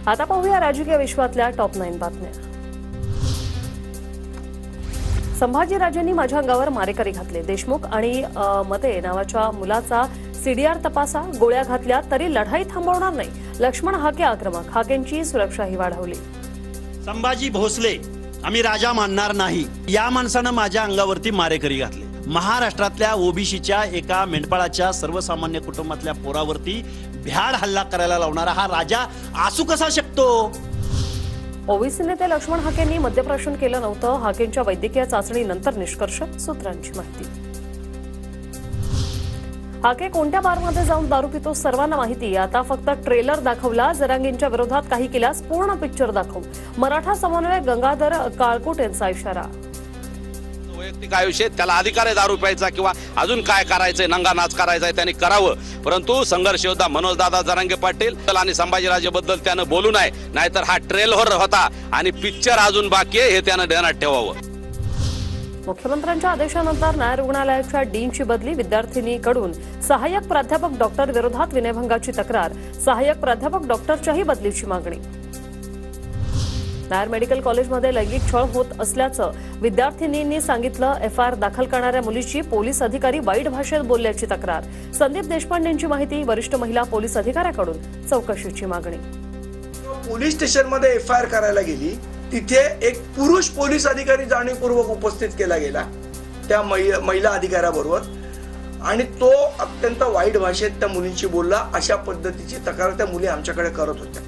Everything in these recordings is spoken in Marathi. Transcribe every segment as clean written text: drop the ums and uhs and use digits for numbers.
आता पाहूया राजकीय विश्वातल्या टॉप 9 बातम्या। संभाजीराजेंनी माझ्या अंगावर मारेकरी घातले। देशमुख आणि मते नावाच्या मुलाचा सीडीआर तपासा। गोळ्या घातल्या तरी लढाई थांबवणार नाही। लक्ष्मण हाके आक्रमक। हाकेंची सुरक्षाही वाढवली। संभाजी भोसले आम्ही राजा मानणार नाही, या माणसानं माझ्या अंगावरती मारेकरी घातले। महाराष्ट्रातल्या ओबीसीच्या एका मेंढपाळाच्या सर्वसामान्य कुटुंबातल्या पोरावरती भ्याड हल्ला करायला लावणारा हा राजा आसू कसा शकतो? ओबीसी नेते लक्ष्मण हाकेंनी मद्यप्राशन केलं नव्हतं। हाकेंच्या वैद्यकीय चाचणीनंतर निष्कर्ष। सूत्रांची माहिती। हाके कोणत्या बारमध्ये जाऊन दारू पितो सर्वांना माहिती। आता फक्त ट्रेलर दाखवला। जरांगींच्या विरोधात काही केल्यास पूर्ण पिक्चर दाखवू। मराठा समन्वयक गंगाधर काळकुट यांचा इशारा। वैयक्तिक आयुष्यात त्याला अधिकार आहे दारू प्यायचा किंवा अजून काय करायचंय, नंगा नाच करायचा त्यांनी करावं, परंतु संघर्ष योद्धा मनोजदादा जरांगे पाटील आणि संभाजीराजेबद्दल त्यानं बोलू नये, नाहीतर हा ट्रेलर होता आणि पिक्चर अजून बाकी आहे हे त्यानं ध्यानात ठेवावं। मुख्यमंत्र्यांच्या आदेशानंतर न्याय रुग्णालयाच्या डीनची बदली। विद्यार्थिनीकडून सहाय्यक प्राध्यापक डॉक्टर विरोधात विनयभंगाची तक्रार। सहाय्यक प्राध्यापक डॉक्टरच्याही बदलीची मागणी। नायर मेडिकल कॉलेजमध्ये लैंगिक छळ होत असल्याचं विद्यार्थिनींनी सांगितलं। एफआयआर दाखल करणाऱ्या मुलीची पोलीस अधिकारी वाईट भाषेत बोलल्याची तक्रार। संदीप देशपांडेंची माहिती। वरिष्ठ महिला पोलीस अधिकाऱ्याकडून चौकशीची मागणी। पोलीस स्टेशनमध्ये एफआयआर करायला गेली, तिथे एक पुरुष पोलीस अधिकारी जाणीवपूर्वक उपस्थित केला गेला त्या महिला अधिकाऱ्याबरोबर, आणि तो अत्यंत वाईट भाषेत त्या मुलींची बोलला। अशा पद्धतीची तक्रार त्या मुली आमच्याकडे करत होत्या।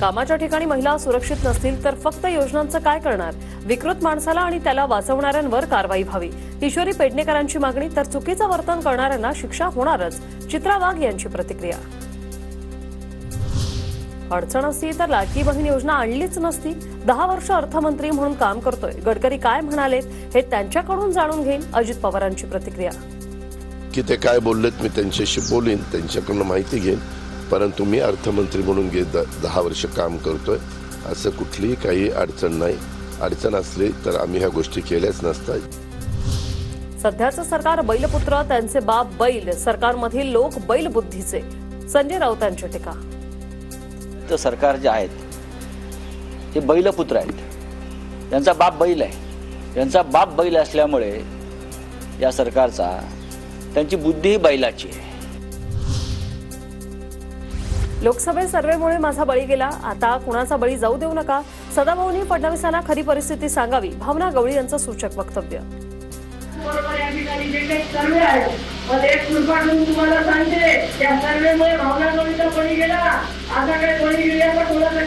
कामाच्या ठिकाणी महिला सुरक्षित नसतील तर फक्त योजनांचं काय करणार? विकृत माणसाला आणि त्याला वाचवणाऱ्यांवर कारवाई व्हावी। किशोरी पेडणेकरांची मागणी। तर चुकीचं वर्तन करणाऱ्यांना शिक्षा होणारच। चित्रा वाघ यांची प्रतिक्रिया। अडचण असती तर लाडकी बहीण योजना आणलीच नसती। 10 वर्ष अर्थमंत्री म्हणून काम करतोय। गडकरी काय म्हणालेत हे त्यांच्याकडून जाणून घेईन। अजित पवारांची प्रतिक्रिया। की ते काय बोललेत मी त्यांच्याशी बोलीन, त्यांच्याकडून माहिती घेईन, परंतु मी अर्थमंत्री म्हणून 10 वर्ष काम करतोय। असं कुठलीही काही अडचण नाही। अडचण असली तर आम्ही ह्या गोष्टी केल्याच नसतात। सध्याचं सरकार बैलपुत्र, त्यांचे बाप बैल। सरकारमधील लोक बैलबुद्धीचे। संजय राऊतांची टीका। तर सरकार जे आहेत ते बैलपुत्र आहेत, त्यांचा बाप बैल आहे। त्यांचा बाप बैल असल्यामुळे या सरकारचा त्यांची बुद्धीही बैलाची आहे। लोकसभेत सर्वेमुळे माझा बळी गेला, आता कुणाचा बळी जाऊ देऊ नका। सदाभाऊंनी फडणवीसांना खरी परिस्थिती सांगावी। भावना गवळी यांचं सूचक वक्तव्य। बरोबर या ठिकाणी जे काही सर्वे आहे, मग एक कृपाडून तुम्हाला सांगते त्या सर्वेमुळे भावना गवळीचा बळी गेला। आता काय बळी गेल्याचा कोणाचा